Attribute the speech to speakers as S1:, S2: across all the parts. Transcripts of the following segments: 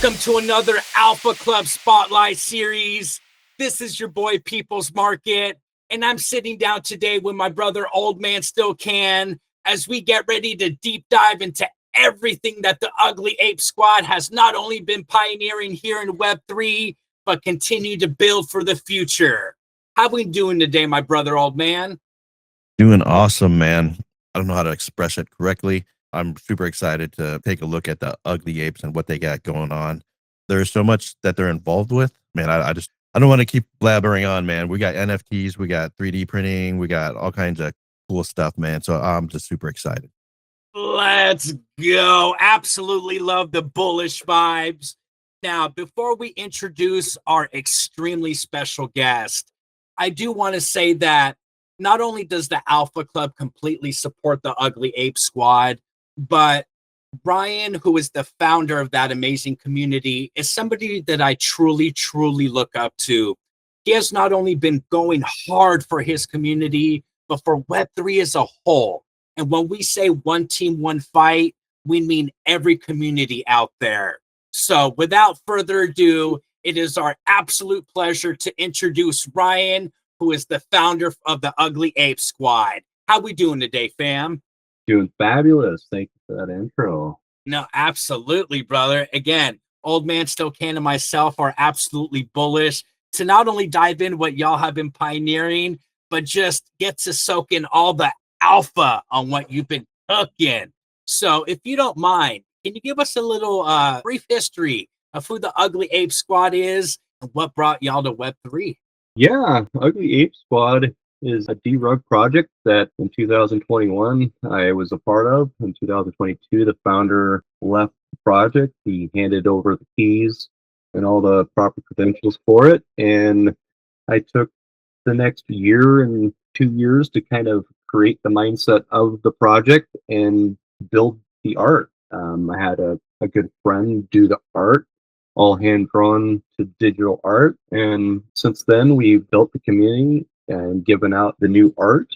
S1: Welcome to another Alpha Club Spotlight series. This is your boy People's Market, and I'm sitting down today with my brother Old Man Still Can as we get ready to deep dive into everything that the Ugly Ape Squad has not only been pioneering here in Web3, but continue to build for the future. How we doing today, my brother Old Man?
S2: Doing awesome, man. I don't know how to express it correctly. I'm super excited to take a look at the Ugly Apes and what they got going on. There's so much that they're involved with. Man, I don't want to keep blabbering on, man. We got NFTs, we got 3D printing, we got all kinds of cool stuff, man. So I'm just super excited.
S1: Let's go. Absolutely love the bullish vibes. Now, before we introduce our extremely special guest, I do want to say that not only does the Alpha Club completely support the Ugly Ape Squad, but Brian, who is the founder of that amazing community, is somebody that I truly, truly look up to. He has not only been going hard for his community, but for Web3 as a whole. And when we say one team, one fight, we mean every community out there. So without further ado, it is our absolute pleasure to introduce Ryan, who is the founder of the Ugly Ape Squad. How we doing today, fam?
S3: Doing fabulous. Thank you for that intro.
S1: No, absolutely, brother. Again, Old Man Still Can and myself are absolutely bullish to not only dive in what y'all have been pioneering, but just get to soak in all the alpha on what you've been cooking. So if you don't mind, can you give us a little brief history of who the Ugly Ape Squad is and what brought y'all to Web3?
S3: Yeah, Ugly Ape Squad is a D-Rug project that in 2021 I was a part of. In 2022, the founder left the project. He handed over the keys and all the proper credentials for it. And I took the next year and 2 years to kind of create the mindset of the project and build the art. I had a good friend do the art, all hand drawn to digital art. And since then, we've built the community and given out the new art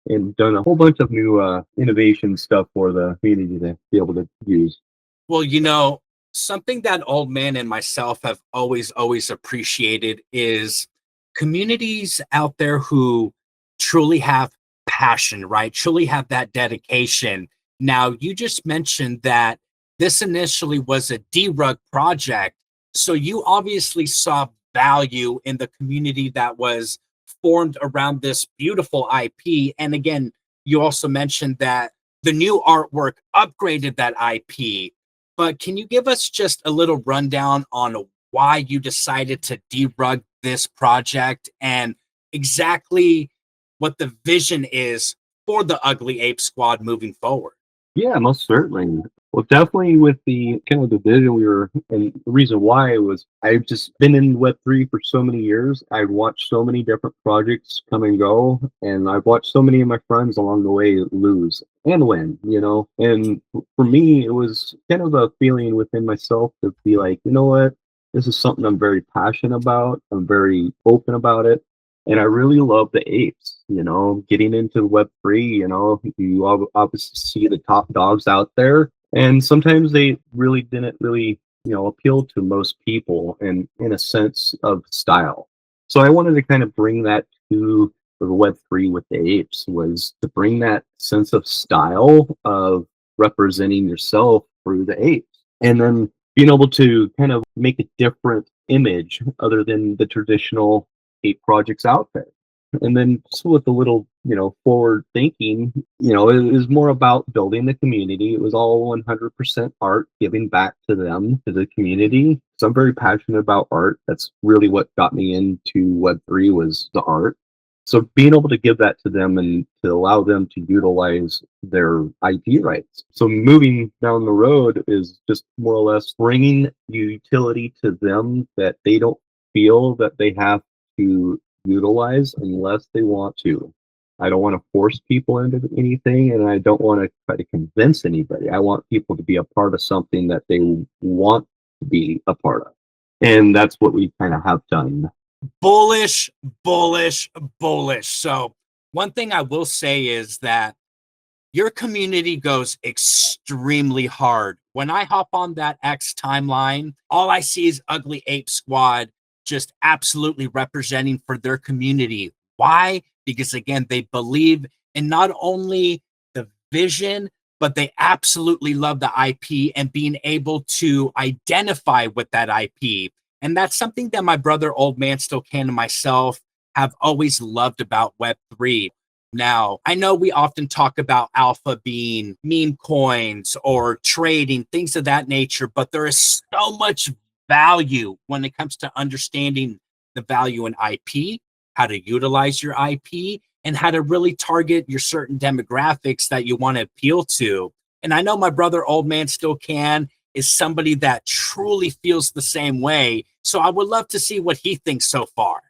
S3: and done a whole bunch of new innovation stuff for the community to be able to use.
S1: Well, you know, something that Old Man and myself have always appreciated is communities out there who truly have passion, right? Truly have that dedication. Now, you just mentioned that this initially was a D-Rug project. So you obviously saw value in the community that was formed around this beautiful IP. And again, you also mentioned that the new artwork upgraded that IP. But can you give us just a little rundown on why you decided to D-Rug this project and exactly what the vision is for the Ugly Ape Squad moving forward?
S3: Yeah, most certainly. Well, definitely with the kind of the vision and the reason why was I've just been in Web3 for so many years. I've watched so many different projects come and go, and I've watched so many of my friends along the way lose and win, And for me, it was kind of a feeling within myself to be like, you know what? This is something I'm very passionate about. I'm very open about it. And I really love the apes, getting into Web3, you obviously see the top dogs out there. And sometimes they really didn't appeal to most people in a sense of style. So I wanted to kind of bring that to the Web3 with the apes, was to bring that sense of style of representing yourself through the apes. And then being able to kind of make a different image other than the traditional ape projects out there. And then just with a little, forward thinking, it was more about building the community. It was all 100% art, giving back to them, to the community. So I'm very passionate about art. That's really what got me into Web3 was the art. So being able to give that to them and to allow them to utilize their IP rights. So moving down the road is just more or less bringing utility to them that they don't feel that they have to utilize unless they want to. I don't want to force people into anything, and I don't want to try to convince anybody. I want people to be a part of something that they want to be a part of. And that's what we kind of have done.
S1: Bullish. So one thing I will say is that your community goes extremely hard. When I hop on that X timeline, all I see is Ugly Ape Squad just absolutely representing for their community. Why? Because again, they believe in not only the vision, but they absolutely love the IP and being able to identify with that IP. And that's something that my brother, Old Man Still Can, and myself have always loved about Web3. Now, I know we often talk about alpha being meme coins or trading, things of that nature, but there is so much value when it comes to understanding the value in IP, how to utilize your IP, and how to really target your certain demographics that you want to appeal to. And I know my brother, Old Man Still Can, is somebody that truly feels the same way. So I would love to see what he thinks so far.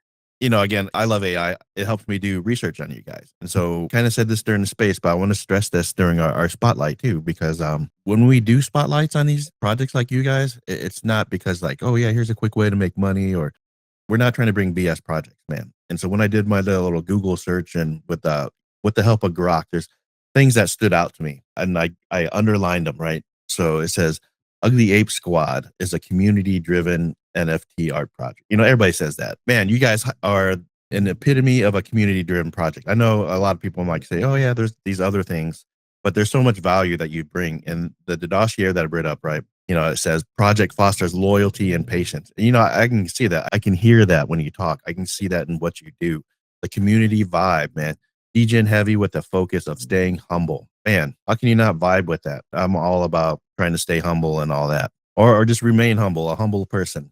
S2: Again, I love AI. It helps me do research on you guys. And so kind of said this during the space, but I want to stress this during our spotlight too, because when we do spotlights on these projects like you guys, it's not because like, oh yeah, here's a quick way to make money, or we're not trying to bring BS projects, man. And so when I did my little Google search and with the help of Grok, there's things that stood out to me and I underlined them, right? So it says Ugly Ape Squad is a community-driven NFT art project. Everybody says that. Man, you guys are an epitome of a community-driven project. I know a lot of people might say, oh, yeah, there's these other things, but there's so much value that you bring. And the dossier that I read up, right, it says project fosters loyalty and patience. And, I can see that. I can hear that when you talk. I can see that in what you do. The community vibe, man. Degen heavy with the focus of staying humble. Man, how can you not vibe with that? I'm all about trying to stay humble and all that, or just remain humble, a humble person.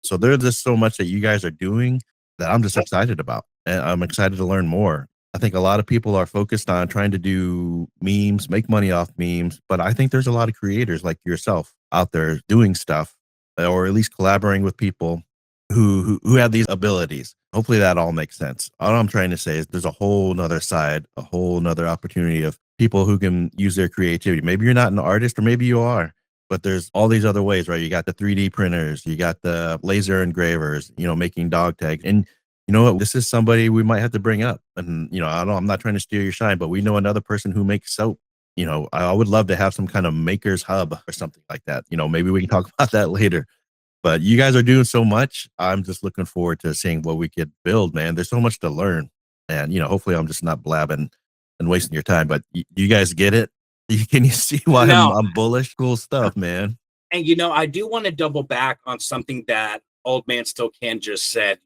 S2: So there's just so much that you guys are doing that I'm just excited about, and I'm excited to learn more. I think a lot of people are focused on trying to do memes, make money off memes, but I think there's a lot of creators like yourself out there doing stuff, or at least collaborating with people who have these abilities. Hopefully that all makes sense. All I'm trying to say is there's a whole nother side, a whole nother opportunity of people who can use their creativity. Maybe you're not an artist, or maybe you are, but there's all these other ways, right? You got the 3D printers, you got the laser engravers, making dog tags. And you know what? This is somebody we might have to bring up. And, I'm not trying to steal your shine, but we know another person who makes soap. I would love to have some kind of maker's hub or something like that. Maybe we can talk about that later. But you guys are doing so much. I'm just looking forward to seeing what we could build, man. There's so much to learn. And, hopefully I'm just not blabbing and wasting your time. But you guys get it? Can you see why I'm bullish? Cool stuff, man.
S1: And, I do want to double back on something that Old Man Still Can just said.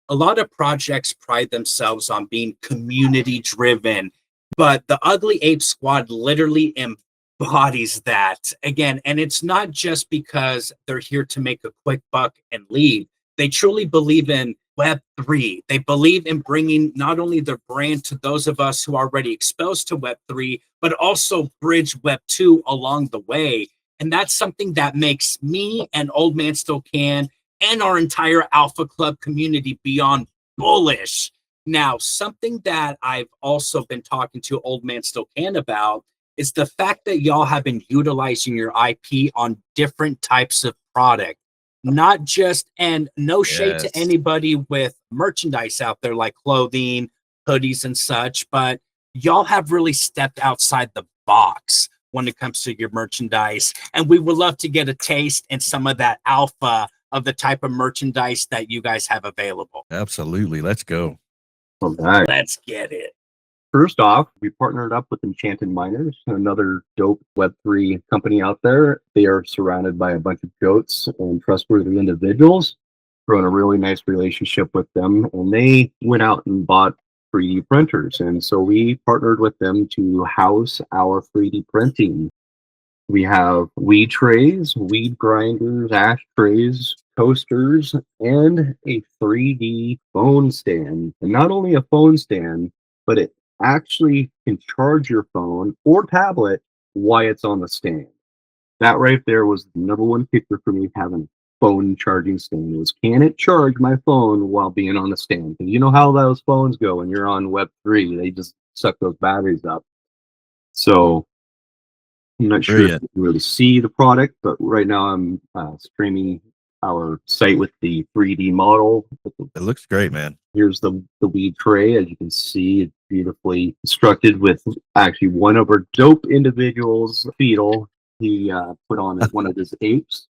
S1: A lot of projects pride themselves on being community driven, but the Ugly Ape Squad literally embodies that again. And it's not just because they're here to make a quick buck and leave. They truly believe in Web3. They believe in bringing not only their brand to those of us who are already exposed to Web3, but also bridge Web2 along the way. And that's something that makes me and Old Man Still Can and our entire Alpha Club community beyond bullish. Now, something that I've also been talking to Old Man Still Can about is the fact that y'all have been utilizing your IP on different types of product. Not just, and no shade to anybody with merchandise out there like clothing, hoodies, and such, but y'all have really stepped outside the box when it comes to your merchandise. And we would love to get a taste and some of that alpha of the type of merchandise that you guys have available.
S2: Absolutely. Let's go.
S3: All right.
S1: Let's get it.
S3: First off, we partnered up with Enchanted Miners, another dope Web3 company out there. They are surrounded by a bunch of goats and trustworthy individuals. Grown a really nice relationship with them, and they went out and bought 3D printers. And so we partnered with them to house our 3D printing. We have weed trays, weed grinders, ashtrays, toasters, and a 3D phone stand. And not only a phone stand, but it actually can charge your phone or tablet while it's on the stand. That right there was the number one kicker for me having a phone charging stand was, can it charge my phone while being on the stand? Because you know how those phones go when you're on Web3. They just suck those batteries up. So I'm not sure if you can really see the product, but right now I'm streaming our site with the 3D model.
S2: It looks great, man.
S3: Here's the weed tray. As you can see, beautifully constructed with actually one of our dope individuals, Fetal. He put on one of his apes.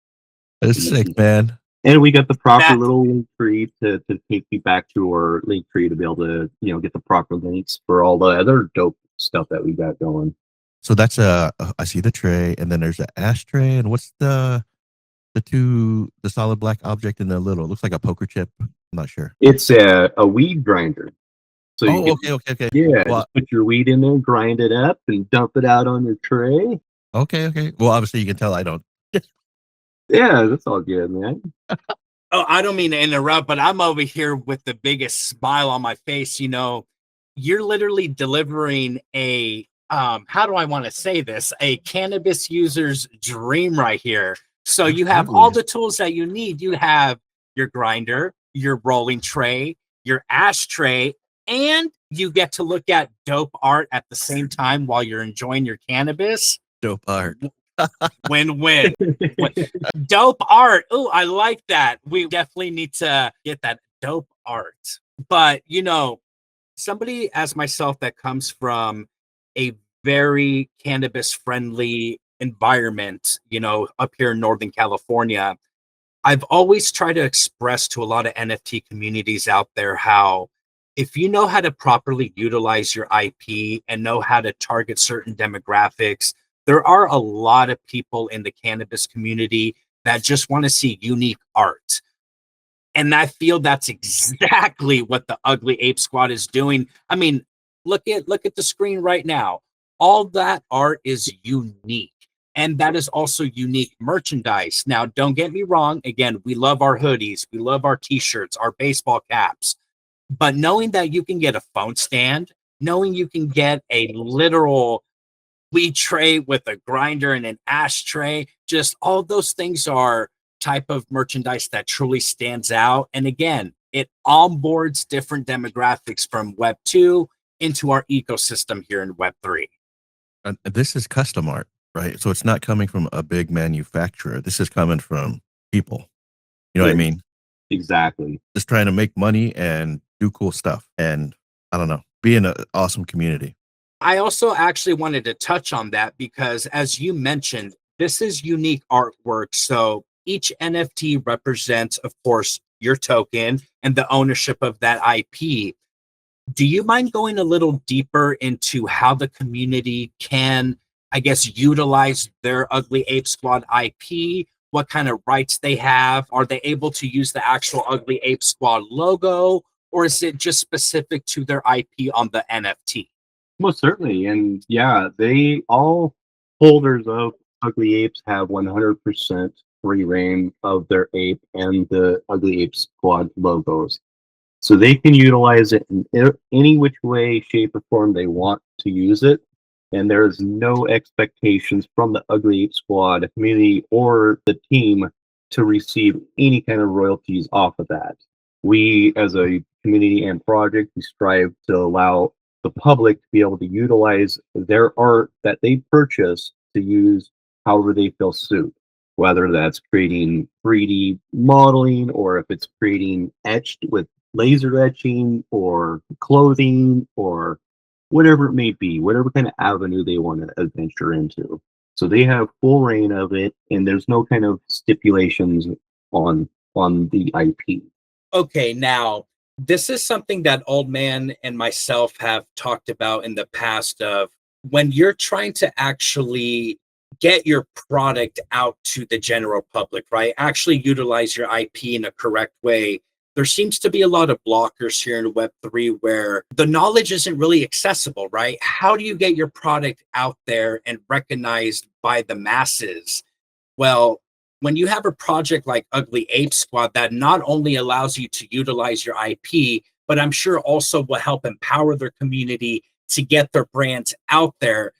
S2: It's sick, man.
S3: And we got the proper
S1: That-
S3: little link tree to take you back to our link tree to be able to, get the proper links for all the other dope stuff that we got going.
S2: So that's I see the tray, and then there's an ashtray, and what's the solid black object in the little? It looks like a poker chip. I'm not sure.
S3: It's a weed grinder. So
S2: Okay.
S3: Yeah,
S2: Well,
S3: just put your weed in there, grind it up, and dump it out on your tray.
S2: okay. Well, obviously you can tell I don't.
S3: Yeah, that's all good, man.
S1: Oh, I don't mean to interrupt, but I'm over here with the biggest smile on my face. You're literally delivering a how do I want to say this? A cannabis user's dream right here. So you have all the tools that you need. You have your grinder, your rolling tray, your ashtray, and you get to look at dope art at the same time while you're enjoying your cannabis.
S2: Dope art.
S1: Win-win. Dope art. Oh, I like that. We definitely need to get that dope art. But, somebody as myself that comes from a very cannabis friendly environment, up here in Northern California, I've always tried to express to a lot of NFT communities out there how if you know how to properly utilize your IP and know how to target certain demographics, there are a lot of people in the cannabis community that just want to see unique art. And I feel that's exactly what the Ugly Ape Squad is doing. I mean, look at the screen right now. All that art is unique. And that is also unique merchandise. Now, don't get me wrong. Again, we love our hoodies. We love our t-shirts, our baseball caps. But knowing that you can get a phone stand, knowing you can get a literal weed tray with a grinder and an ashtray, just all those things are type of merchandise that truly stands out. And again, it onboards different demographics from Web 2 into our ecosystem here in Web 3.
S2: And this is custom art, right? So it's not coming from a big manufacturer. This is coming from people. You know what I mean?
S3: Exactly.
S2: Just trying to make money and do cool stuff. And I don't know, be in an awesome community.
S1: I also actually wanted to touch on that because, as you mentioned, this is unique artwork. So each NFT represents, of course, your token and the ownership of that IP. Do you mind going a little deeper into how the community can, I guess, utilize their Ugly Ape Squad IP? What kind of rights they have? Are they able to use the actual Ugly Ape Squad logo, or is it just specific to their IP on the NFT?
S3: Most certainly. And yeah, they all holders of Ugly Apes have 100% free reign of their ape and the Ugly Ape Squad logos. So they can utilize it in any which way, shape, or form they want to use it. And there's no expectations from the Ugly Ape Squad community or the team to receive any kind of royalties off of that. We, as a community and project, we strive to allow the public to be able to utilize their art that they purchase to use however they feel suit, whether that's creating 3D modeling or if it's creating etched with laser etching or clothing or whatever it may be, whatever kind of avenue they want to adventure into. So they have full reign of it, and there's no kind of stipulations on the IP.
S1: Okay, now this is something that Old Man and myself have talked about in the past of when you're trying to actually get your product out to the general public, right? Actually utilize your IP in a correct way. There seems to be a lot of blockers here in Web3 where the knowledge isn't really accessible, right? How do you get your product out there and recognized by the masses? Well, when you have a project like Ugly Ape Squad that not only allows you to utilize your IP, but I'm sure also will help empower their community to get their brands out there,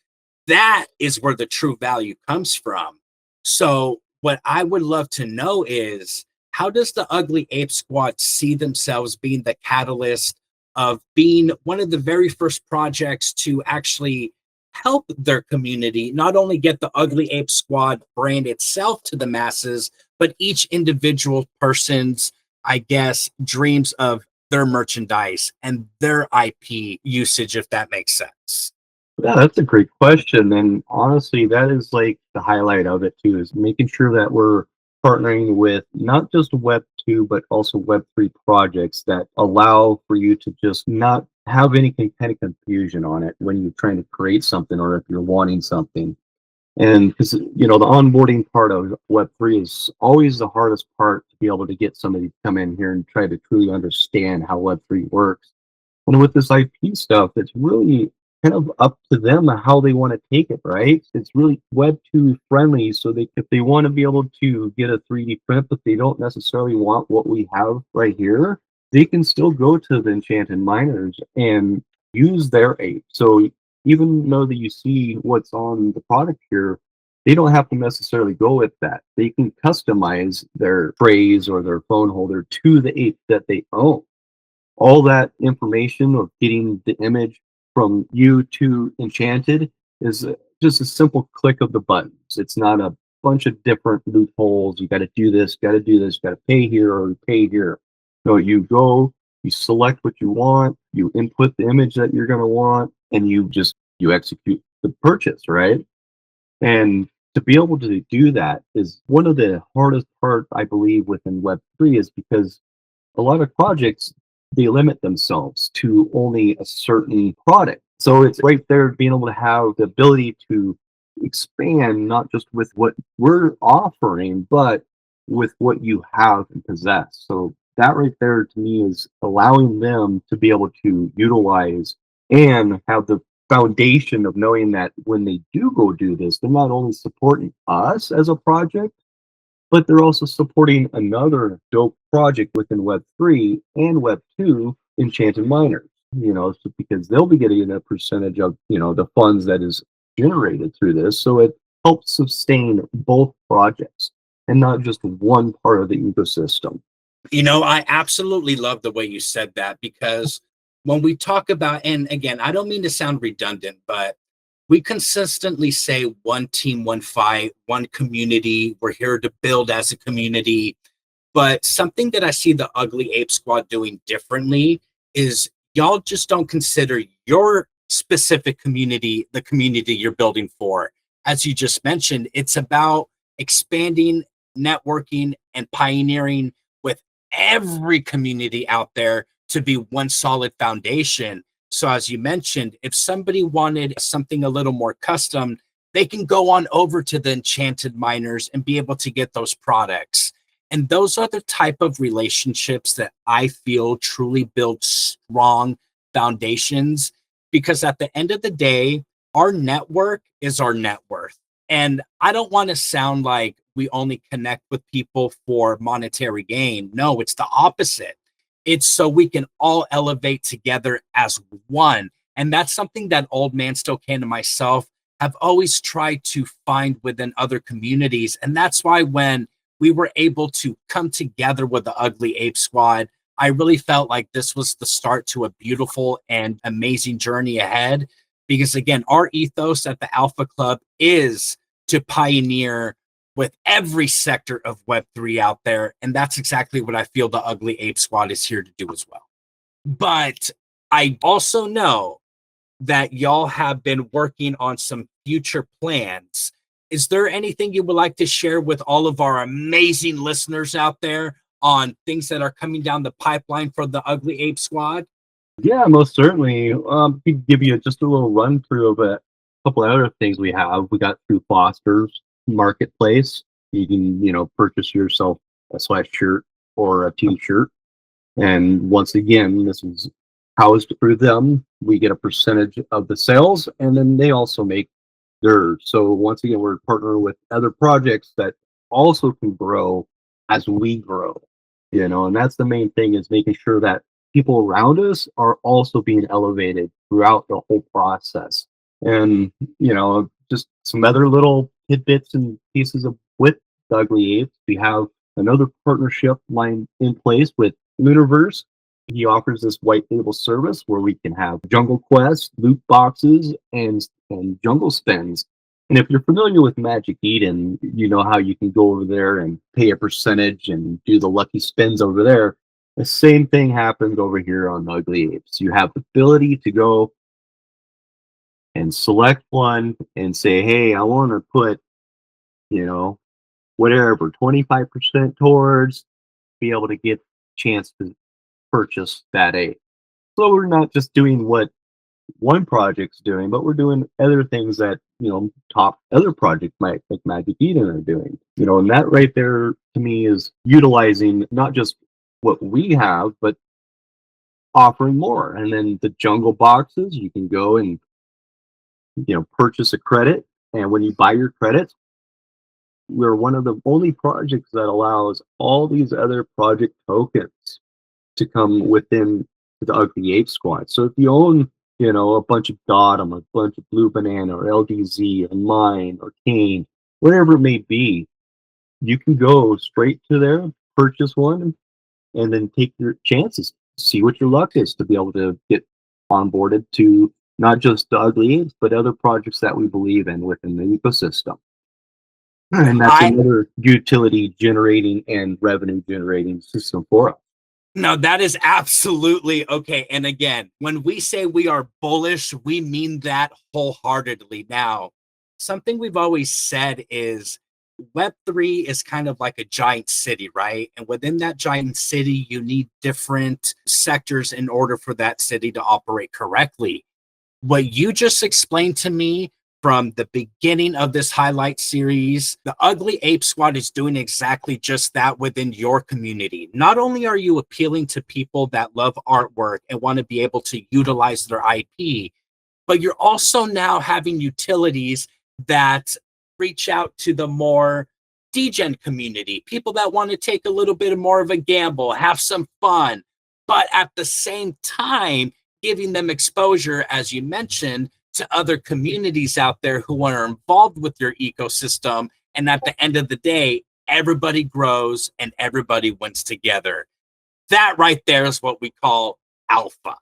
S1: that is where the true value comes from. So what I would love to know is, how does the Ugly Ape Squad see themselves being the catalyst of being one of the very first projects to actually help their community not only get the Ugly Ape Squad brand itself to the masses, but each individual person's, I guess, dreams of their merchandise and their IP usage, if that makes sense?
S3: Yeah, that's a great question. And honestly, that is like the highlight of it too, is making sure that we're partnering with not just Web 2, but also Web 3 projects that allow for you to just not have any kind of confusion on it when you're trying to create something or if you're wanting something. And because, you know, the onboarding part of Web3 is always the hardest part to be able to get somebody to come in here and try to truly understand how Web3 works. And with this IP stuff, it's really kind of up to them how they want to take it, right? It's really Web 2 friendly. So if they want to be able to get a 3D print, but they don't necessarily want what we have right here, they can still go to the Enchanted Miners and use their ape. So even though that you see what's on the product here, they don't have to necessarily go with that. They can customize their phrase or their phone holder to the ape that they own. All that information of getting the image from you to Enchanted is just a simple click of the buttons. It's not a bunch of different loopholes. You got to do this, got to do this, got to pay here or pay here. No, you go, you select what you want, you input the image that you're going to want, and you execute the purchase, right? And to be able to do that is one of the hardest part, I believe, within Web3 is because a lot of projects, they limit themselves to only a certain product. So it's right there being able to have the ability to expand not just with what we're offering, but with what you have and possess. So that right there to me is allowing them to be able to utilize and have the foundation of knowing that when they do go do this, they're not only supporting us as a project, but they're also supporting another dope project within Web3 and Web2, Enchanted Miners. You know, so because they'll be getting a percentage of, you know, the funds that is generated through this. So it helps sustain both projects and not just one part of the ecosystem.
S1: You know, I absolutely love the way you said that, because when we talk about, and again, I don't mean to sound redundant, but we consistently say one team, one fight, one community. We're here to build as a community. But something that I see the Ugly Ape Squad doing differently is y'all just don't consider your specific community the community you're building for. As you just mentioned, it's about expanding, networking, and pioneering with every community out there to be one solid foundation. So, as you mentioned, if somebody wanted something a little more custom, they can go on over to the Enchanted Miners and be able to get those products. And those are the type of relationships that I feel truly build strong foundations, because at the end of the day, our network is our net worth. And I don't want to sound like we only connect with people for monetary gain. No, it's the opposite. It's so we can all elevate together as one. And that's something that Old Man Still Can and myself have always tried to find within other communities. And that's why when we were able to come together with the Ugly Ape Squad, I really felt like this was the start to a beautiful and amazing journey ahead. Because again, our ethos at the Alpha Club is to pioneer with every sector of Web3 out there. And that's exactly what I feel the Ugly Ape Squad is here to do as well. But I also know that y'all have been working on some future plans. Is there anything you would like to share with all of our amazing listeners out there on things that are coming down the pipeline for the Ugly Ape Squad?
S3: Yeah, most certainly. Could give you just a little run through of a couple of other things we have. We got through Foster's Marketplace. You can, you know, purchase yourself a sweatshirt or a t-shirt. And once again, this is housed through them. We get a percentage of the sales, and then they also make theirs. So once again, we're partnering with other projects that also can grow as we grow. You know, and that's the main thing, is making sure that people around us are also being elevated throughout the whole process. And, you know, just some other little tidbits and pieces of with Ugly Apes. We have another partnership line in place with Universe. He offers this white label service where we can have Jungle Quest, loot boxes, and jungle spins. And if you're familiar with Magic Eden, you know how you can go over there and pay a percentage and do the lucky spins over there. The same thing happens over here on Ugly Apes. You have the ability to go and select one and say, hey, I want to put, you know, whatever, 25% towards be able to get a chance to purchase that ape. So we're not just doing what one project's doing, but we're doing other things that, top other projects like Magic Eden are doing. And that right there to me is utilizing not just what we have, but offering more. And then the jungle boxes, you can go and purchase a credit. And when you buy your credits, we're one of the only projects that allows all these other project tokens to come within the Ugly Ape Squad. So if you own, a bunch of Dot'em, a bunch of Blue Banana, or LDZ, or Mine, or Kane, whatever it may be, you can go straight to there, purchase one, and then take your chances. See what your luck is to be able to get onboarded to not just the Ugly Apes, but other projects that we believe in within the ecosystem. And that's another utility generating and revenue generating system for us.
S1: No, that is absolutely okay. And again, when we say we are bullish, we mean that wholeheartedly. Now, something we've always said is Web3 is kind of like a giant city, right? And within that giant city, you need different sectors in order for that city to operate correctly. What you just explained to me from the beginning of this highlight series, the Ugly Ape Squad is doing exactly just that within your community. Not only are you appealing to people that love artwork and want to be able to utilize their IP, but you're also now having utilities that reach out to the more degen community, people that want to take a little bit more of a gamble, have some fun, but at the same time, giving them exposure, as you mentioned, to other communities out there who are involved with your ecosystem. And at the end of the day, everybody grows and everybody wins together. That right there is what we call alpha.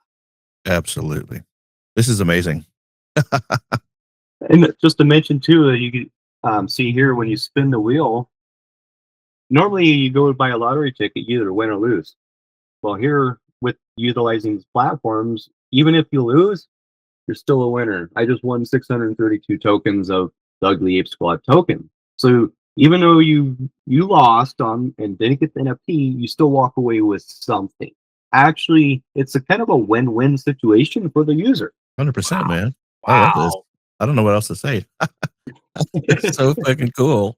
S2: Absolutely. This is amazing.
S3: And just to mention too, that you can see here when you spin the wheel, normally you go buy a lottery ticket, you either win or lose. Well, here with utilizing these platforms, even if you lose, you're still a winner. I just won 632 tokens of the Ugly Ape Squad token. So even though you lost on and didn't get the NFT, you still walk away with something. Actually, it's a kind of a win-win situation for the user.
S2: 100%, man.
S1: Wow.
S2: I love this. I don't know what else to say. It's so fucking cool.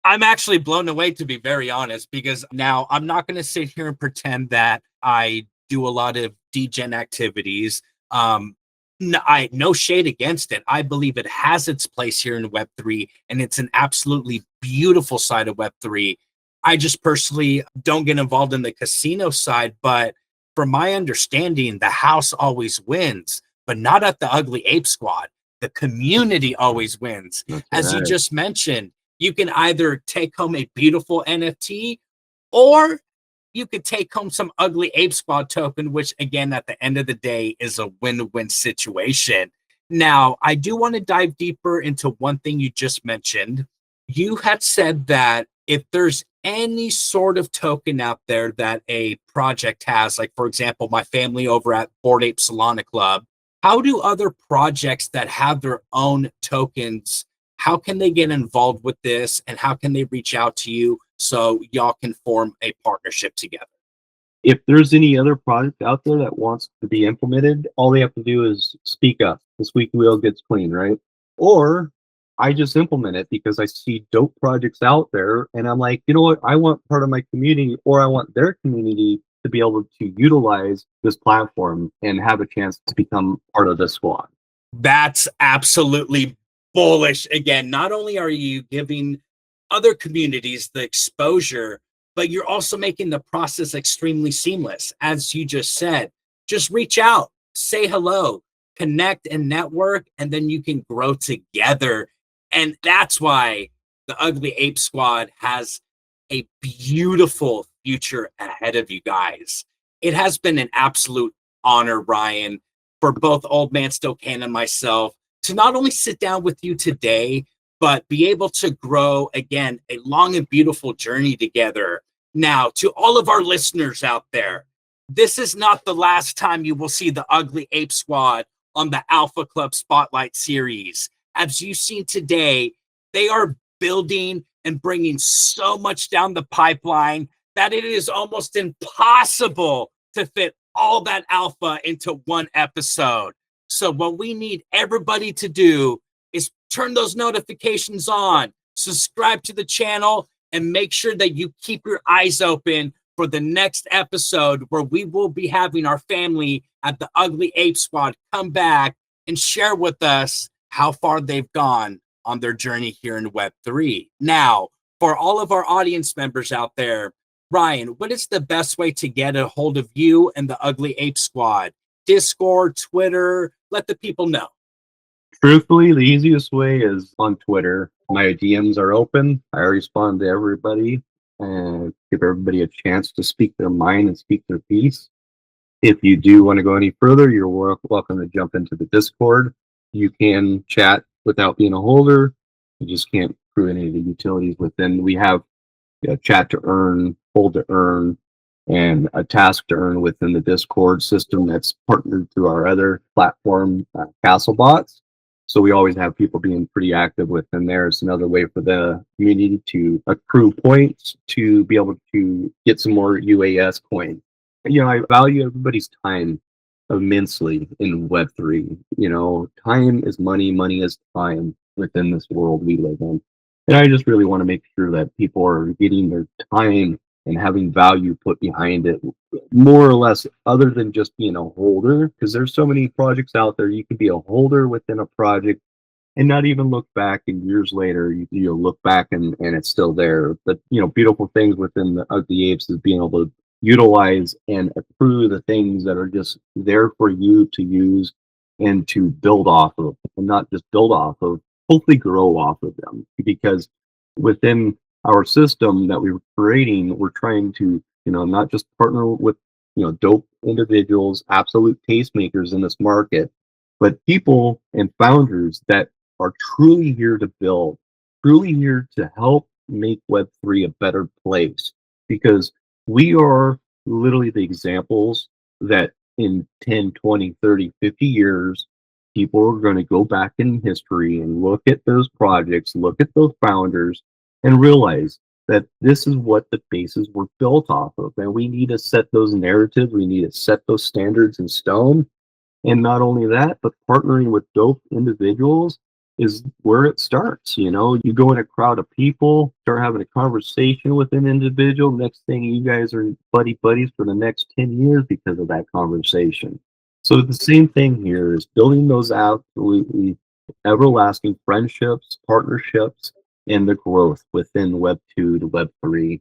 S1: I'm actually blown away, to be very honest, because now I'm not going to sit here and pretend that I do a lot of degen activities. No shade against it. I believe it has its place here in Web3, and it's an absolutely beautiful side of Web3. I just personally don't get involved in the casino side, but from my understanding, the house always wins, but not at the Ugly Ape Squad. The community always wins. As you just mentioned, you can either take home a beautiful NFT or you could take home some Ugly Ape Squad token, which again, at the end of the day, is a win-win situation. Now, I do want to dive deeper into one thing you just mentioned. You had said that if there's any sort of token out there that a project has, like for example, my family over at Bored Ape Solana Club, how do other projects that have their own tokens, how can they get involved with this and how can they reach out to you so y'all can form a partnership together?
S3: If there's any other project out there that wants to be implemented, all they have to do is speak up. The squeaky wheel gets clean, right? Or I just implement it because I see dope projects out there and I'm like, you know what? I want part of my community, or I want their community to be able to utilize this platform and have a chance to become part of the squad.
S1: That's absolutely bullish. Again, not only are you giving other communities the exposure, but you're also making the process extremely seamless. As you just said, just reach out, say hello, connect and network, and then you can grow together. And that's why the Ugly Ape Squad has a beautiful future ahead of you guys. It has been an absolute honor, Ryan, for both Old Man Still Can and myself to not only sit down with you today, but be able to grow, again, a long and beautiful journey together. Now, to all of our listeners out there, this is not the last time you will see the Ugly Ape Squad on the Alpha Club Spotlight series. As you've seen today, they are building and bringing so much down the pipeline that it is almost impossible to fit all that alpha into one episode. So what we need everybody to do is turn those notifications on, subscribe to the channel, and make sure that you keep your eyes open for the next episode, where we will be having our family at the Ugly Ape Squad come back and share with us how far they've gone on their journey here in Web3. Now, for all of our audience members out there, Ryan, what is the best way to get a hold of you and the Ugly Ape Squad? Discord, Twitter, let the people know.
S3: Truthfully, the easiest way is on Twitter. My DMs are open. I respond to everybody and give everybody a chance to speak their mind and speak their piece. If you do want to go any further, you're welcome to jump into the Discord. You can chat without being a holder. You just can't prove any of the utilities within. We have chat to earn, hold to earn, and a task to earn within the Discord system that's partnered through our other platform, Castlebots. So we always have people being pretty active within there. It's another way for the community to accrue points to be able to get some more UAS coin. I value everybody's time immensely in Web3. Time is money, money is time within this world we live in. And I just really want to make sure that people are getting their time and having value put behind it, more or less, other than just being a holder, because there's so many projects out there. You can be a holder within a project and not even look back, and years later you'll look back and it's still there. But beautiful things within the Ugly Apes is being able to utilize and accrue the things that are just there for you to use and to build off of, and not just build off of, hopefully grow off of them. Because within our system that we were creating, we're trying to, not just partner with, dope individuals, absolute tastemakers in this market, but people and founders that are truly here to build, truly here to help make Web3 a better place. Because we are literally the examples that in 10, 20, 30, 50 years, people are going to go back in history and look at those projects, look at those founders, and realize that this is what the bases were built off of. And we need to set those narratives, we need to set those standards in stone. And not only that, but partnering with dope individuals is where it starts. You go in a crowd of people, start having a conversation with an individual. Next thing, you guys are buddies for the next 10 years because of that conversation. So the same thing here is building those absolutely everlasting friendships, partnerships, and the growth within Web 2 to Web 3.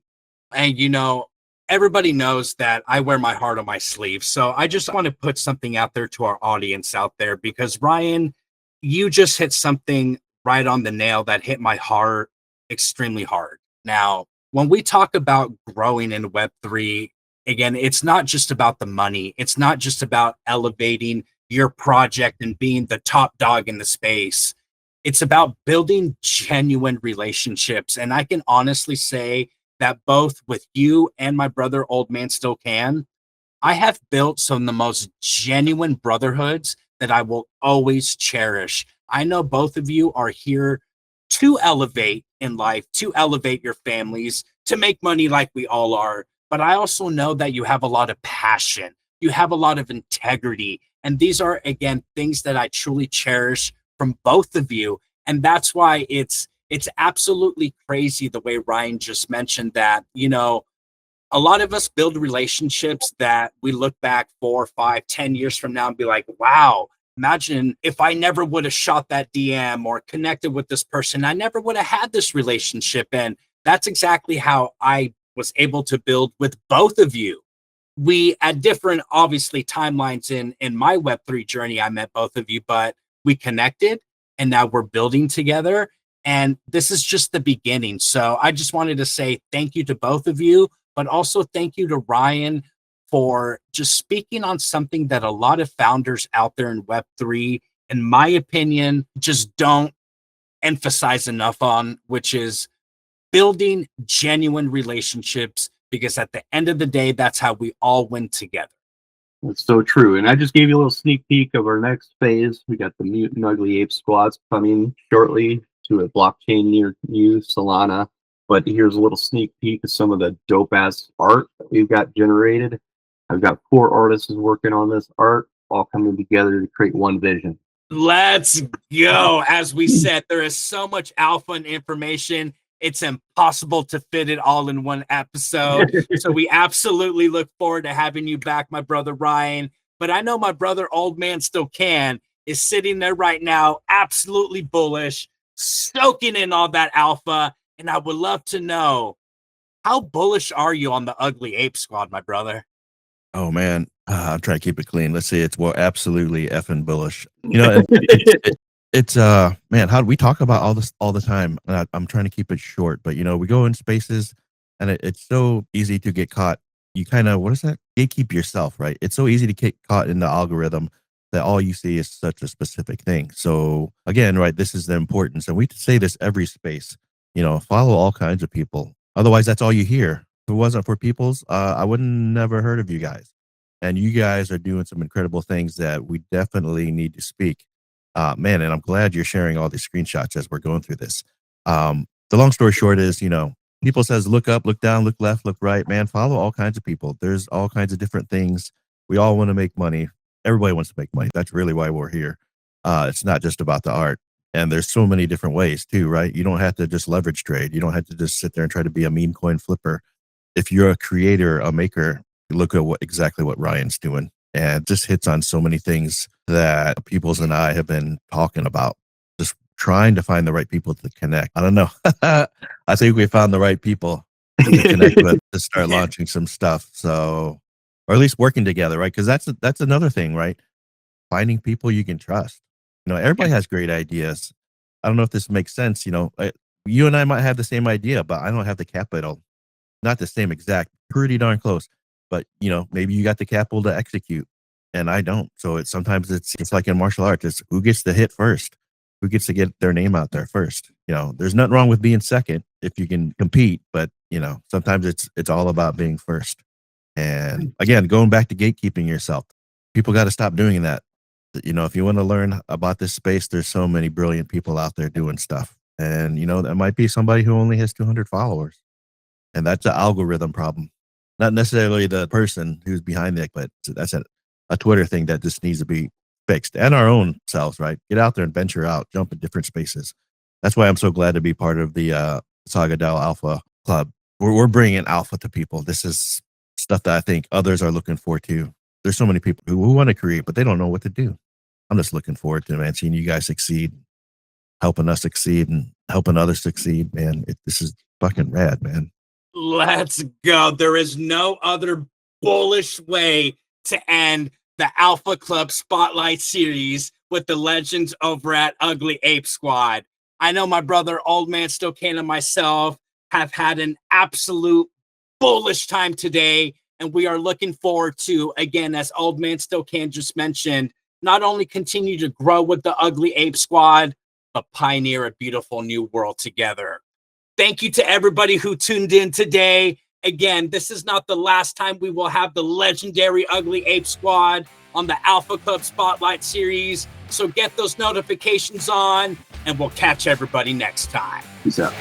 S1: And everybody knows that I wear my heart on my sleeve. So I just want to put something out there to our audience out there, because Ryan, you just hit something right on the nail that hit my heart extremely hard. Now, when we talk about growing in Web3, again, it's not just about the money. It's not just about elevating your project and being the top dog in the space. It's about building genuine relationships. And I can honestly say that both with you and my brother, Old Man Still Can, I have built some of the most genuine brotherhoods that I will always cherish. I know both of you are here to elevate in life, to elevate your families, to make money like we all are. But I also know that you have a lot of passion. You have a lot of integrity. And these are, again, things that I truly cherish from both of you. And that's why it's absolutely crazy the way Ryan just mentioned that, a lot of us build relationships that we look back 4, 5, 10 years from now and be like, wow, imagine if I never would have shot that DM or connected with this person, I never would have had this relationship. And that's exactly how I was able to build with both of you. We, at different, obviously, timelines in my Web3 journey, I met both of you, but we connected and now we're building together. And this is just the beginning. So I just wanted to say thank you to both of you, but also thank you to Ryan for just speaking on something that a lot of founders out there in Web3, in my opinion, just don't emphasize enough on, which is building genuine relationships, because at the end of the day, that's how we all win together.
S3: That's so true. And I just gave you a little sneak peek of our next phase. We got the Mutant Ugly Ape Squads coming shortly to a blockchain near you, Solana. But here's a little sneak peek of some of the dope ass art that we've got generated. I've got 4 artists working on this art, all coming together to create one vision.
S1: Let's go. As we said, there is so much alpha and information. It's impossible to fit it all in one episode. So we absolutely look forward to having you back, my brother Ryan. But I know my brother Old Man Still Can is sitting there right now, absolutely bullish, soaking in all that alpha. And I would love to know, how bullish are you on the Ugly Ape Squad, my brother?
S2: Oh man, I'm trying to keep it clean. Let's see, it's absolutely effing bullish. It's man, how do we talk about all this all the time? And I'm trying to keep it short, but we go in spaces, and it's so easy to get caught. You kind of, what is that? Gatekeep yourself, right? It's so easy to get caught in the algorithm that all you see is such a specific thing. So again, right, this is the importance, and we say this every space. Follow all kinds of people. Otherwise, that's all you hear. If it wasn't for people's, I wouldn't never heard of you guys. And you guys are doing some incredible things that we definitely need to speak. Man, and I'm glad you're sharing all these screenshots as we're going through this. The long story short is, people says, look up, look down, look left, look right. Man, follow all kinds of people. There's all kinds of different things. We all want to make money. Everybody wants to make money. That's really why we're here. It's not just about the art. And there's so many different ways too, right? You don't have to just leverage trade. You don't have to just sit there and try to be a meme coin flipper. If you're a creator, a maker, look at exactly what Ryan's doing. And just hits on so many things that Peoples and I have been talking about. Just trying to find the right people to connect. I don't know. I think we found the right people to connect with to start launching some stuff. So, or at least working together, right? Because that's another thing, right? Finding people you can trust. Everybody has great ideas. I don't know if this makes sense. You and I might have the same idea, but I don't have the capital. Not the same exact, pretty darn close. But maybe you got the capital to execute, and I don't. So sometimes it's like in martial arts. It's who gets the hit first, who gets to get their name out there first. There's nothing wrong with being second if you can compete, but sometimes it's all about being first. And again, going back to gatekeeping yourself, people got to stop doing that. If you want to learn about this space, there's so many brilliant people out there doing stuff, and that might be somebody who only has 200 followers, and that's an algorithm problem. Not necessarily the person who's behind it, but that's a Twitter thing that just needs to be fixed. And our own selves, right? Get out there and venture out, jump in different spaces. That's why I'm so glad to be part of the SagaDAO Alpha Club. We're bringing alpha to people. This is stuff that I think others are looking for too. There's so many people who want to create, but they don't know what to do. I'm just looking forward to, seeing you guys succeed, helping us succeed, and helping others succeed, man. This is fucking rad, man.
S1: Let's go. There is no other bullish way to end the Alpha Club Spotlight series with the legends over at Ugly Ape Squad. I know my brother Old Man Still Can and myself have had an absolute bullish time today, and we are looking forward to, again, as Old Man Still Can just mentioned, not only continue to grow with the Ugly Ape Squad, but pioneer a beautiful new world together. Thank you to everybody who tuned in today. Again, this is not the last time we will have the legendary Ugly Ape Squad on the Alpha Club Spotlight series. So get those notifications on, and we'll catch everybody next time.
S3: Peace out.